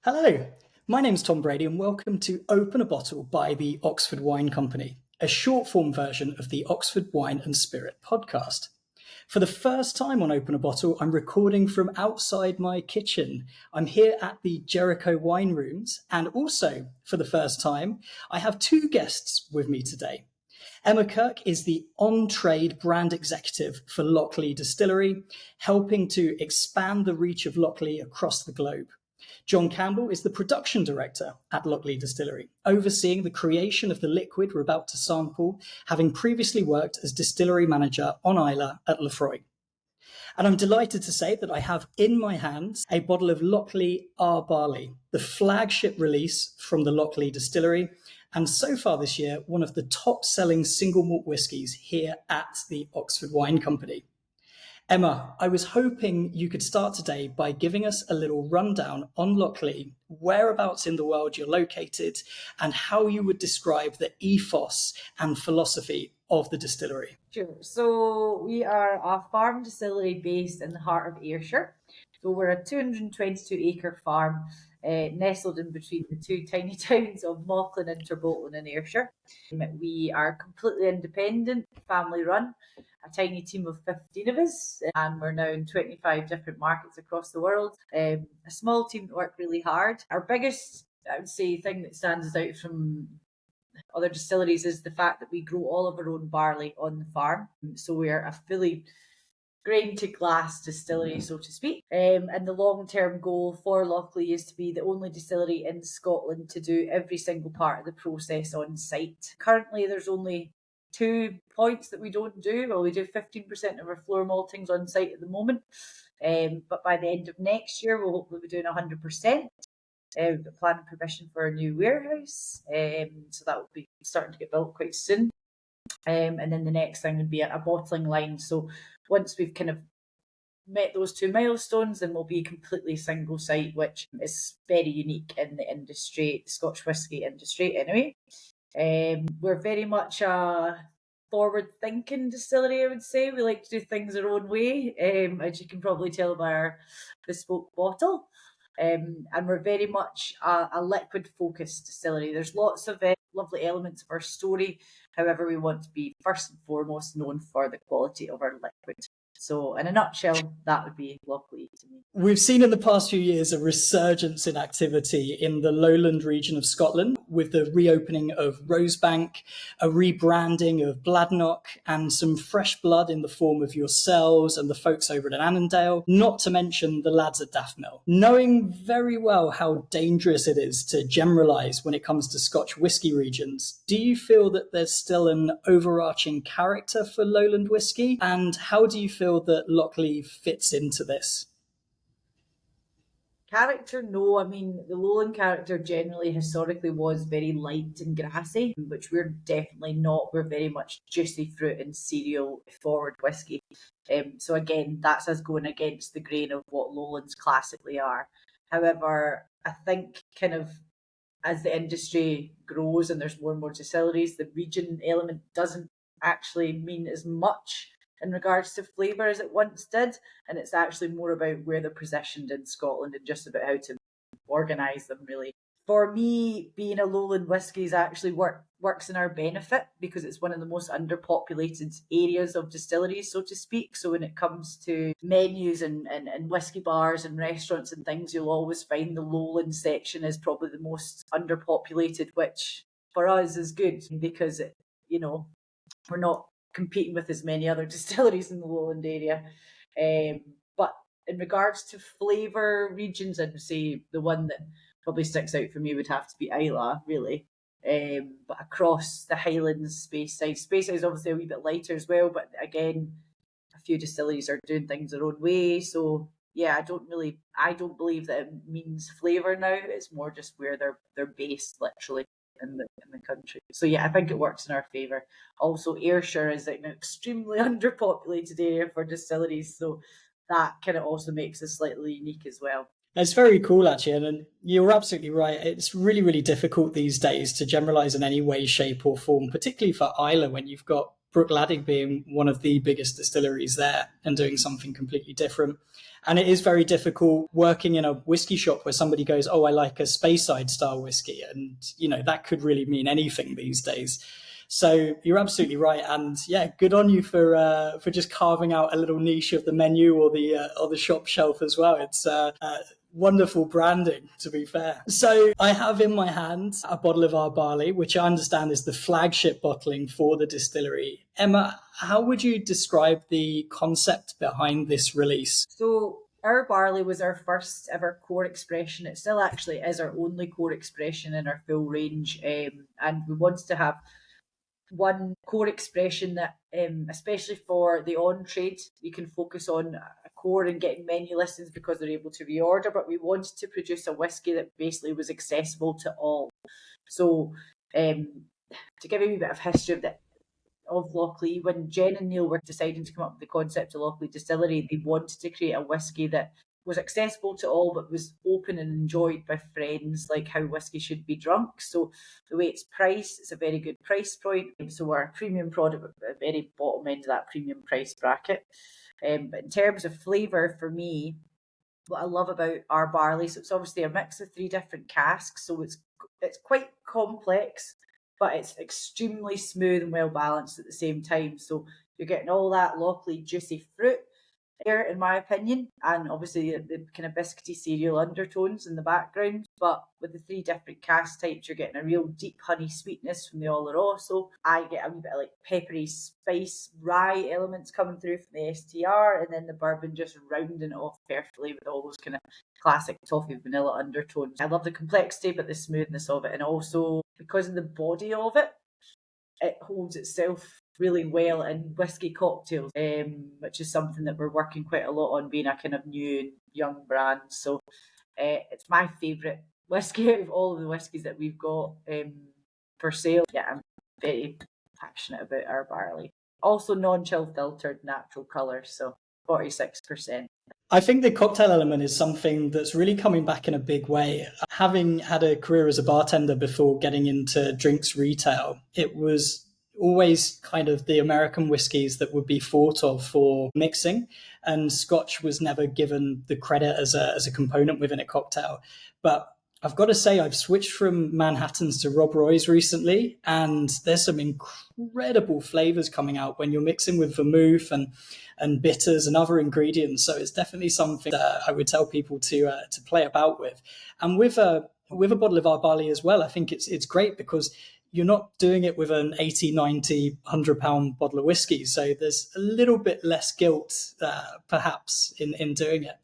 Hello, my name's Tom Brady and welcome to Open a Bottle by the Oxford Wine Company, a short form version of the Oxford Wine and Spirit podcast. For the first time on Open a Bottle, I'm recording from outside my kitchen. I'm here at the Jericho Wine Rooms, and also, for the first time, I have two guests with me today. Emma Kirk is the on-trade brand executive for Lochlea Distillery, helping to expand the reach of Lochlea across the globe. John Campbell is the production director at Lochlea Distillery, overseeing the creation of the liquid we're about to sample, having previously worked as distillery manager on Islay at Lefroy. And I'm delighted to say that I have in my hands a bottle of Lochlea Our Barley, the flagship release from the Lochlea Distillery, and so far this year, one of the top-selling single malt whiskies here at the Oxford Wine Company. Emma, I was hoping you could start today by giving us a little rundown on Lochlea, whereabouts in the world you're located, and how you would describe the ethos and philosophy of the distillery. Sure. So we are a farm distillery based in the heart of Ayrshire. So we're a 222-acre farm nestled in between the two tiny towns of Mauchline and Turbolton in Ayrshire. We are completely independent, family run, a tiny team of 15 of us, and we're now in 25 different markets across the world. A small team that work really hard. Our biggest, I would say, thing that stands out from other distilleries is the fact that we grow all of our own barley on the farm. So we're a fully grain to glass distillery, so to speak. And the long-term goal for Lochlea is to be the only distillery in Scotland to do every single part of the process on site. Currently, there's only 2 points that we don't do. Well, we do 15% of our floor maltings on site at the moment. But by the end of next year, we'll hopefully be doing 100%. We've got planning permission for a new warehouse. So that will be starting to get built quite soon. And then the next thing would be a bottling line. So once we've kind of met those 2 milestones, then we'll be completely single site, which is very unique in the industry, the Scotch whisky industry anyway. We're very much a forward-thinking distillery, I would say. We like to do things our own way, as you can probably tell by our bespoke bottle. And we're very much a liquid-focused distillery. There's lots of lovely elements of our story. However, we want to be first and foremost known for the quality of our liquid. So in a nutshell, that would be Lochlea to me. We've seen in the past few years a resurgence in activity in the lowland region of Scotland with the reopening of Rosebank, a rebranding of Bladnoch, and some fresh blood in the form of yourselves and the folks over at Annandale, not to mention the lads at Daffmill. Knowing very well how dangerous it is to generalise when it comes to Scotch whisky regions, do you feel that there's still an overarching character for lowland whisky? And how do you feel that Lochlea fits into this? Character, no. I mean, the lowland character generally historically was very light and grassy, which we're definitely not. We're very much juicy fruit and cereal forward whisky. So again, that's us going against the grain of what lowlands classically are. However, I think kind of as the industry grows and there's more and more distilleries, the region element doesn't actually mean as much in regards to flavour as it once did, and it's actually more about where they're positioned in Scotland and just about how to organise them, really. For me, being a lowland whisky is actually works in our benefit because it's one of the most underpopulated areas of distilleries, so to speak. So when it comes to menus and whisky bars and restaurants and things, you'll always find the lowland section is probably the most underpopulated, which for us is good because, we're not competing with as many other distilleries in the lowland area. But in regards to flavour regions, I'd say the one that probably sticks out for me would have to be Islay, really. But across the Highlands, Speyside is obviously a wee bit lighter as well, but again, a few distilleries are doing things their own way. So yeah, I don't believe that it means flavour now. It's more just where they're based, literally. In the country. So yeah, I think it works in our favour. Also, Ayrshire is like an extremely underpopulated area for distilleries, so that kind of also makes us slightly unique as well. It's very cool, actually, and you're absolutely right. It's really, really difficult these days to generalise in any way, shape or form, particularly for Islay when you've got Brookladdig being one of the biggest distilleries there and doing something completely different. And it is very difficult working in a whiskey shop where somebody goes, oh, I like a Speyside style whiskey. And, that could really mean anything these days. So you're absolutely right. And yeah, good on you for just carving out a little niche of the menu or the shop shelf as well. It's wonderful branding, to be fair. So I have in my hand a bottle of Our Barley, which I understand is the flagship bottling for the distillery. Emma, how would you describe the concept behind this release? So Our Barley was our first ever core expression. It still actually is our only core expression in our full range. And we wanted to have one core expression that, especially for the on-trade, you can focus on a core and getting menu listings because they're able to reorder, but we wanted to produce a whiskey that basically was accessible to all. So to give you a wee bit of history of Lochlea, when Jen and Neil were deciding to come up with the concept of Lochlea Distillery, they wanted to create a whiskey that was accessible to all, but was open and enjoyed by friends, like how whiskey should be drunk. So the way it's priced, it's a very good price point. So our premium product at the very bottom end of that premium price bracket. But in terms of flavour, for me, what I love about Our Barley, so it's obviously a mix of 3 different casks, so it's quite complex, but it's extremely smooth and well balanced at the same time. So you're getting all that Lochlea juicy fruit there, in my opinion, and obviously the kind of biscuity cereal undertones in the background. But with the 3 different cask types, you're getting a real deep honey sweetness from the Oloroso. I get a wee bit of like peppery spice rye elements coming through from the STR, and then the bourbon just rounding it off perfectly with all those kind of classic toffee vanilla undertones. I love the complexity, but the smoothness of it, and also because of the body of it, it holds itself really well in whiskey cocktails, which is something that we're working quite a lot on, being a kind of new and young brand. So it's my favourite whiskey out of all of the whiskies that we've got for sale. Yeah, I'm very passionate about Our Barley. Also non-chill filtered natural colours, so 46%. I think the cocktail element is something that's really coming back in a big way. Having had a career as a bartender before getting into drinks retail, it was always kind of the American whiskies that would be thought of for mixing, and Scotch was never given the credit as a component within a cocktail. But I've got to say, I've switched from Manhattans to Rob Roy's recently, and there's some incredible flavors coming out when you're mixing with vermouth and bitters and other ingredients. So it's definitely something that I would tell people to play about with. And with a bottle of Our Barley as well, I think it's great because you're not doing it with an 80, 90, 100-pound bottle of whiskey. So there's a little bit less guilt, perhaps, in doing it.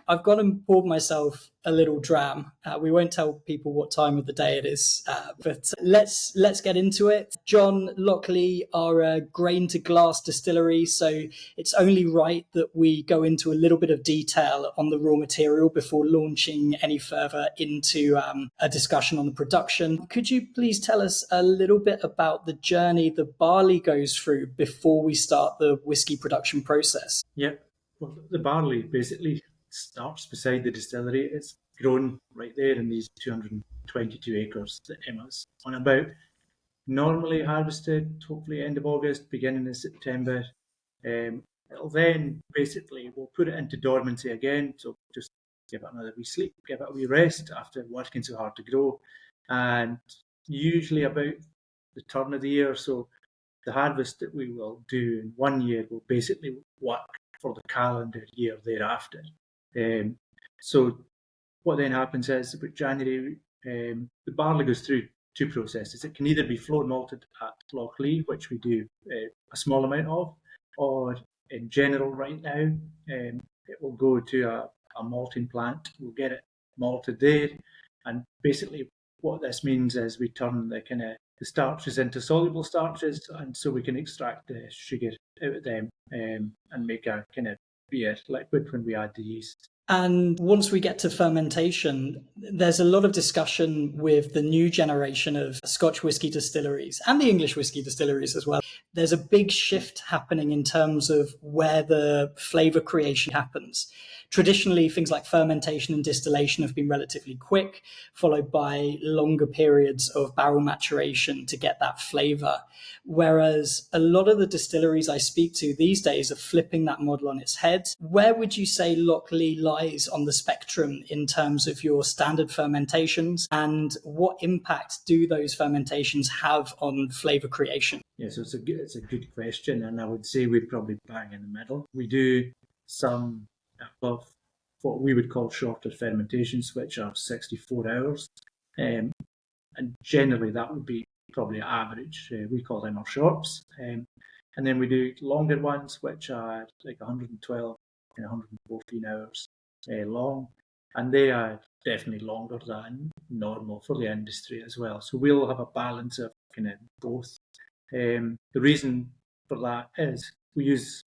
I've gone and poured myself a little dram. We won't tell people what time of the day it is, but let's get into it. John, Lochlea are a grain-to-glass distillery, so it's only right that we go into a little bit of detail on the raw material before launching any further into a discussion on the production. Could you please tell us a little bit about the journey the barley goes through before we start the whiskey production process? Yeah, well, the barley basically starts beside the distillery. It's grown right there in these 222 acres that Emma's on about. Normally harvested, hopefully end of August, beginning of September. It'll then basically, we'll put it into dormancy again, so just give it another wee sleep, give it a wee rest after working so hard to grow. And usually about the turn of the year, so the harvest that we will do in 1 year will basically work for the calendar year thereafter. So what then happens is about January, the barley goes through 2 processes. It can either be floor malted at Lochlea, which we do a small amount of, or in general right now, it will go to a malting plant. We'll get it malted there, and basically what this means is we turn the starches into soluble starches, and so we can extract the sugar out of them and make a kind of beer liquid when we add the yeast. And once we get to fermentation, there's a lot of discussion with the new generation of Scotch whisky distilleries and the English whisky distilleries as well. There's a big shift happening in terms of where the flavour creation happens. Traditionally, things like fermentation and distillation have been relatively quick, followed by longer periods of barrel maturation to get that flavour. Whereas a lot of the distilleries I speak to these days are flipping that model on its head. Where would you say Lochlea lies on the spectrum in terms of your standard fermentations, and what impact do those fermentations have on flavour creation? Yeah, so it's a good question, and I would say we're probably bang in the middle. We do some above what we would call shorter fermentations, which are 64 hours, and generally that would be probably average. We call them our shorts, and then we do longer ones, which are like 112 and 114 hours long, and they are definitely longer than normal for the industry as well. So we'll have a balance of kind of both. The reason for that is we use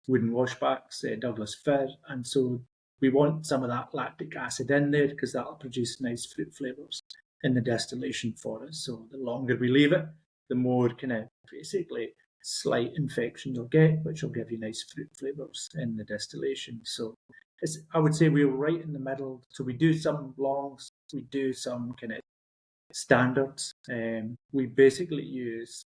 wooden washbacks, Douglas fir, and so we want some of that lactic acid in there because that'll produce nice fruit flavours in the distillation for us. So the longer we leave it, the more kind of basically slight infection you'll get, which will give you nice fruit flavours in the distillation. So I would say we're right in the middle. So we do some longs, we do some kind of standards. We basically use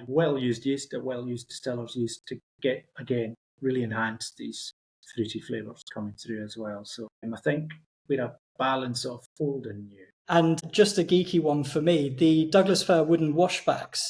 well-used yeast, a well-used distiller's yeast to get, again, really enhance these fruity flavours coming through as well. So I think we're a balance of old and new. And just a geeky one for me, the Douglas fir wooden washbacks,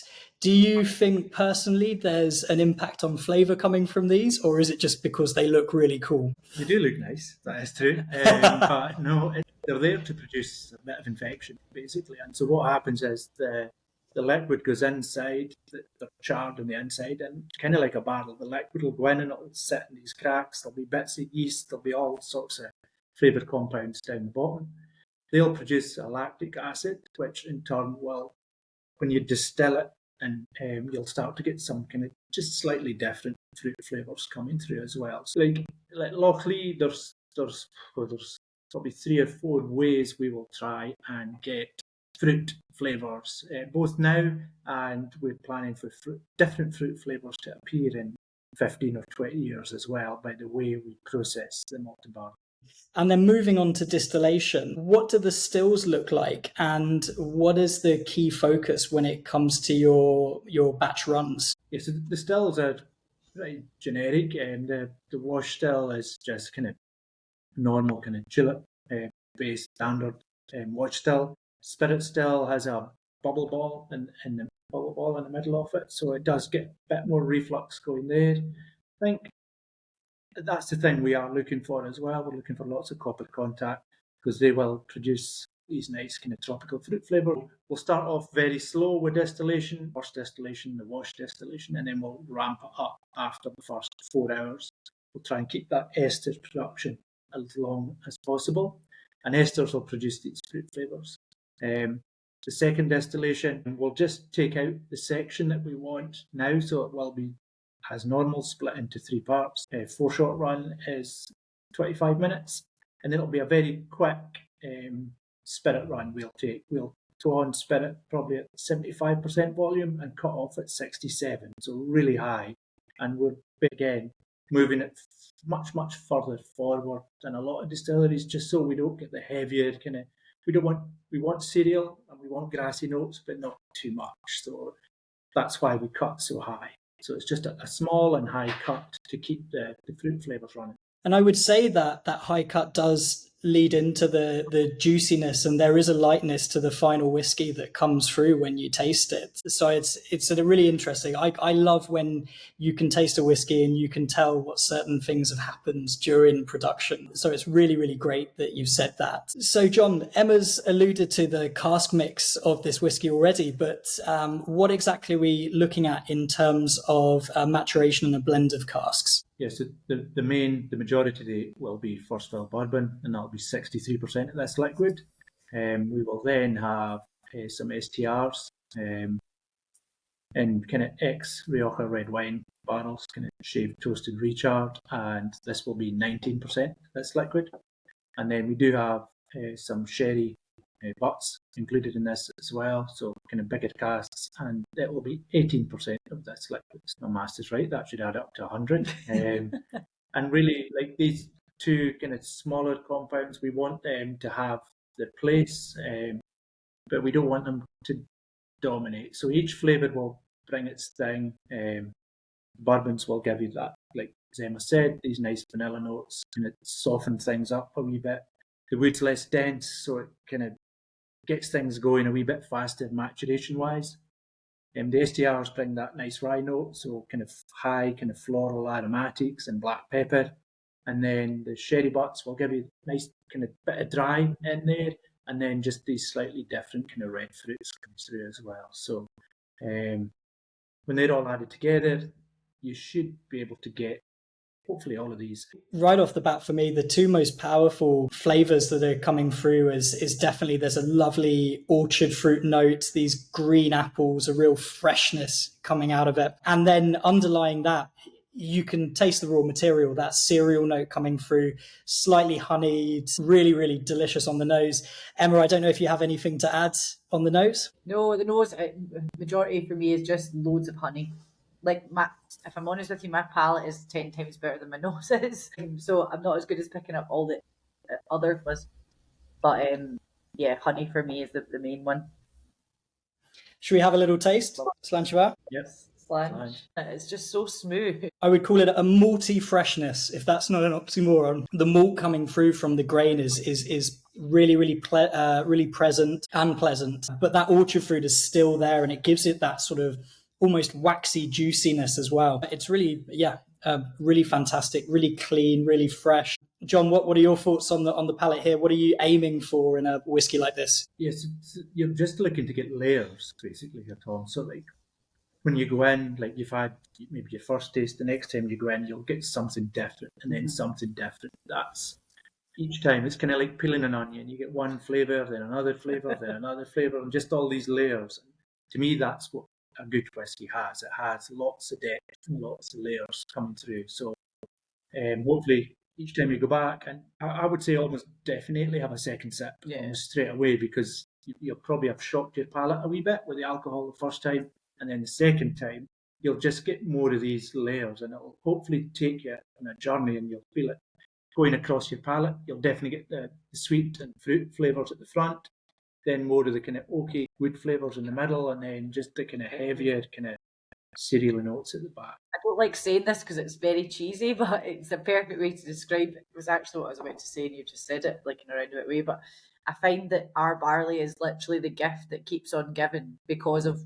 do you think personally there's an impact on flavour coming from these, or is it just because they look really cool? They do look nice, that is true. But no, they're there to produce a bit of infection, basically. And so what happens is the liquid goes inside, they're charred on the inside, and kind of like a barrel, the liquid will go in and it'll sit in these cracks. There'll be bits of yeast, there'll be all sorts of flavour compounds down the bottom. They'll produce a lactic acid, which in turn will, when you distill it, and you'll start to get some kind of just slightly different fruit flavours coming through as well. So like Lochlea, there's probably 3 or 4 ways we will try and get fruit flavours, both now and we're planning for different fruit flavours to appear in 15 or 20 years as well by the way we process the malted barley. And then moving on to distillation, what do the stills look like, and what is the key focus when it comes to your batch runs? Yeah, so the stills are very generic, and the wash still is just kind of normal kind of julep based standard wash still. Spirit still has a bubble ball in the middle of it, so it does get a bit more reflux going there. I think that's the thing we are looking for as well. We're looking for lots of copper contact because they will produce these nice kind of tropical fruit flavour. We'll start off very slow with distillation, first distillation, the wash distillation, and then we'll ramp it up after the first 4 hours. We'll try and keep that esters production as long as possible, and esters will produce these fruit flavours. The second distillation, we'll just take out the section that we want now, so it will be as normal, split into 3 parts. 4-shot run is 25 minutes, and then it'll be a very quick spirit run We'll on spirit probably at 75% volume and cut off at 67, so really high. And we're, again, moving it much, much further forward than a lot of distilleries, just so we don't get the heavier kind of, we want cereal and we want grassy notes, but not too much. So that's why we cut so high. So it's just a small and high cut to keep the fruit flavours running. And I would say that high cut does lead into the juiciness, and there is a lightness to the final whiskey that comes through when you taste it. So it's a really interesting. I love when you can taste a whiskey and you can tell what certain things have happened during production. So it's really, really great that you've said that. So John, Emma's alluded to the cask mix of this whiskey already, but what exactly are we looking at in terms of maturation and a blend of casks? Yes, so the majority will be first fill bourbon, and that'll be 63% of this liquid. We will then have some STRs in kind of ex-Rioja red wine barrels, kind of shaved, toasted, recharred, and this will be 19% of this liquid. And then we do have some sherry butts included in this as well, so kind of bigger casks, and it will be 18% of this liquid. My master's right, that should add up to 100. And really, like these two kind of smaller compounds, we want them to have the place, but we don't want them to dominate. So each flavour will bring its thing. Bourbons will give you that, like as Emma said, these nice vanilla notes, and it softens things up a wee bit. The wood's less dense, so it kind of gets things going a wee bit faster maturation-wise. The STRs bring that nice rye note, so kind of high, kind of floral aromatics and black pepper. And then the sherry butts will give you a nice kind of bit of dry in there, and then just these slightly different kind of red fruits come through as well. So when they're all added together, you should be able to get hopefully all of these. Right off the bat, for me, the two most powerful flavors that are coming through is definitely, there's a lovely orchard fruit note, these green apples, a real freshness coming out of it. And then underlying that, you can taste the raw material, that cereal note coming through, slightly honeyed, really, really delicious on the nose. Emma, I don't know if you have anything to add on the nose? No, the nose, majority for me is just loads of honey. Like, if I'm honest with you, my palate is 10 times better than my nose is. So I'm not as good as picking up all the other fuzz. But yeah, honey for me is the main one. Should we have a little taste? Slanchava? Yes. Slanch. It's just so smooth. I would call it a malty freshness, if that's not an oxymoron. The malt coming through from the grain is really, really really present and pleasant. But that orchard fruit is still there, and it gives it that sort of almost waxy juiciness as well. It's really, really fantastic, really clean, really fresh. John, what are your thoughts on the palate here? What are you aiming for in a whiskey like this? Yes, you're just looking to get layers, basically, here, Tom. So, like, when you go in, like you've had maybe your first taste, the next time you go in, you'll get something different, and then something different. That's each time. It's kind of like peeling an onion. You get one flavour, then another flavour, then another flavour, and just all these layers. To me, that's what a good whiskey has. It has lots of depth and lots of layers coming through. So hopefully each time you go back, and I would say almost definitely have a second sip almost straight away, because you'll probably have shocked your palate a wee bit with the alcohol the first time, and then the second time you'll just get more of these layers, and it'll hopefully take you on a journey, and you'll feel it going across your palate. You'll definitely get the sweet and fruit flavours at the front, then more of the kind of oaky wood flavours in the middle, and then just the kind of heavier kind of cereal notes at the back. I don't like saying this because it's very cheesy, but it's a perfect way to describe it. It was actually what I was about to say, and you just said it like in a roundabout way. But I find that Our Barley is literally the gift that keeps on giving, because of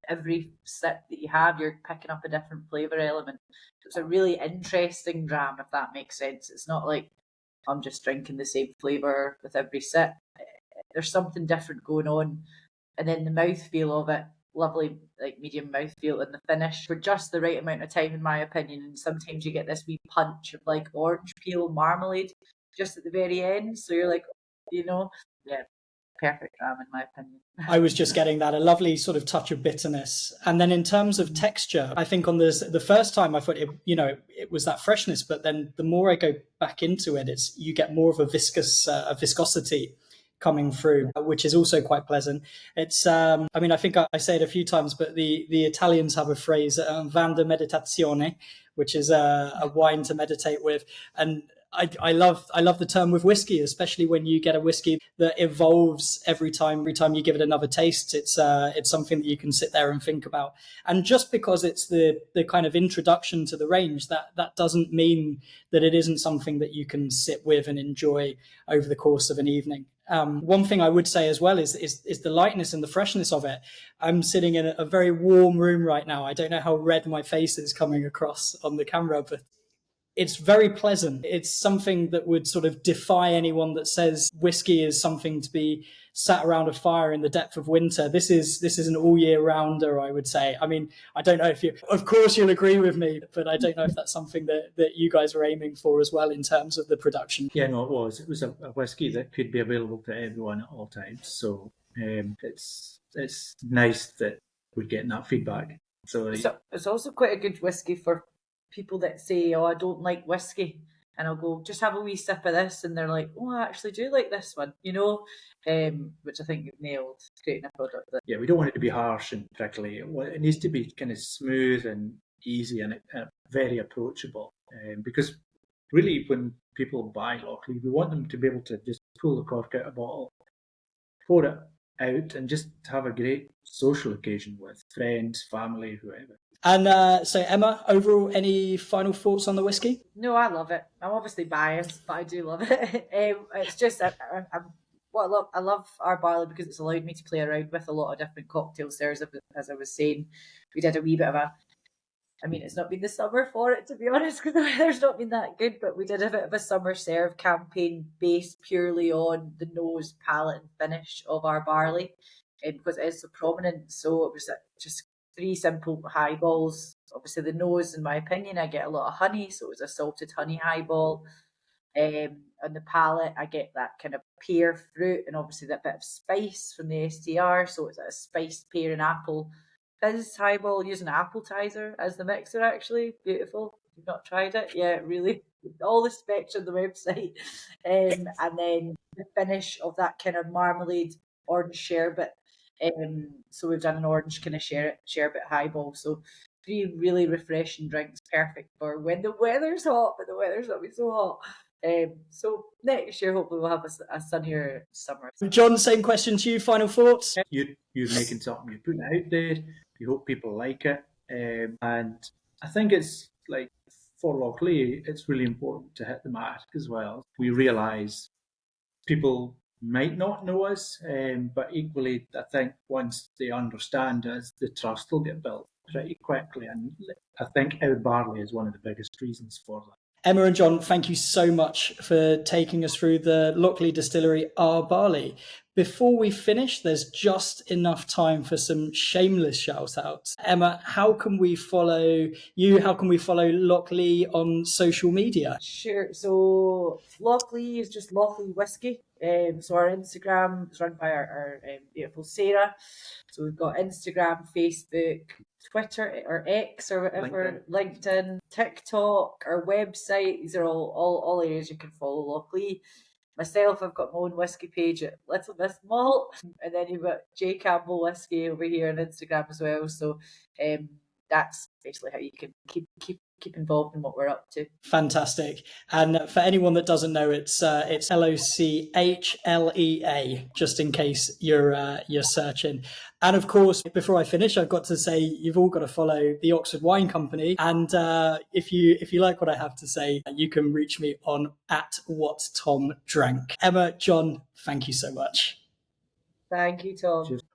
every sip that you have, you're picking up a different flavour element. It's a really interesting dram, if that makes sense. It's not like I'm just drinking the same flavour with every sip. There's something different going on. And then the mouthfeel of it, lovely, like medium mouthfeel, and the finish for just the right amount of time, in my opinion. And sometimes you get this wee punch of like orange peel marmalade just at the very end. So you're like, perfect dram in my opinion. I was just getting that, a lovely sort of touch of bitterness. And then in terms of texture, I think on this, the first time I thought it was that freshness, but then the more I go back into it, you get more of a viscosity coming through, which is also quite pleasant. It's, I think I say it a few times, but the Italians have a phrase, vin de meditazione, which is a wine to meditate with. And I love the term with whiskey, especially when you get a whiskey that evolves every time you give it another taste. It's something that you can sit there and think about. And just because it's the kind of introduction to the range, that doesn't mean that it isn't something that you can sit with and enjoy over the course of an evening. One thing I would say as well is the lightness and the freshness of it. I'm sitting in a very warm room right now. I don't know how red my face is coming across on the camera, but it's very pleasant. It's something that would sort of defy anyone that says whiskey is something to be sat around a fire in the depth of winter. This is an all year rounder, I would say. I mean, I don't know if of course you'll agree with me, but I don't know if that's something that you guys are aiming for as well in terms of the production. Yeah, no, it was. It was a whiskey that could be available to everyone at all times. So it's nice that we're getting that feedback. So it's also quite a good whiskey for people that say, "Oh, I don't like whiskey," and I'll go, "Just have a wee sip of this," and they're like, "Oh, I actually do like this one," which I think you've nailed, creating a product that... Yeah, we don't want it to be harsh and prickly. It needs to be kind of smooth and easy and very approachable. Because really, when people buy Lochlea, we want them to be able to just pull the cork out of a bottle, pour it out, and just have a great social occasion with friends, family, whoever. And so, Emma, overall, any final thoughts on the whiskey? No, I love it. I'm obviously biased, but I do love it. It's just I love Our Barley because it's allowed me to play around with a lot of different cocktails there. As I was saying, we did a wee bit of it's not been the summer for it, to be honest, because the weather's not been that good, but we did a bit of a summer serve campaign based purely on the nose, palate and finish of Our Barley, because it is so prominent. So it was just 3 simple highballs. Obviously the nose, in my opinion, I get a lot of honey, so it was a salted honey highball. On the palate, I get that kind of pear fruit and obviously that bit of spice from the STR, so it's a spiced pear and apple fizz highball using appetizer as the mixer. Actually beautiful. If you've not tried it, yeah, really, all the specs on the website. And then the finish of that kind of marmalade orange sherbet. So we've done an orange kind of sherbet highball. So 3 really refreshing drinks, perfect for when the weather's hot, but the weather's not been so hot. So next year hopefully we'll have a sunnier summer. John, same question to you. Final thoughts? You're making something, you're putting it out there, you hope people like it, and I think it's like for Lochlea, it's really important to hit the mark as well. We realise people might not know us, but equally I think once they understand us, the trust will get built pretty quickly, and I think Our Barley is one of the biggest reasons for that. Emma and John, thank you so much for taking us through the Lochlea Distillery Our Barley. Before we finish, there's just enough time for some shameless shout-outs. Emma, how can we follow you? How can we follow Lochlea on social media? Sure. So Lochlea is just Lochlea Whisky. So our Instagram is run by our beautiful Sarah. So we've got Instagram, Facebook, Twitter or X or whatever, LinkedIn, TikTok, our website. These are all areas you can follow Lochlea. Myself, I've got my own whiskey page at Little Miss Malt, and then you've got J Campbell Whiskey over here on Instagram as well. So that's basically how you can keep involved in what we're up to. Fantastic. And for anyone that doesn't know, it's Lochlea, just in case you're searching. And of course, before I finish, I've got to say you've all got to follow the Oxford Wine Company. And if you like what I have to say, you can reach me on @WhatTomDrank. Emma, John, thank you so much. Thank you, Tom. Cheers.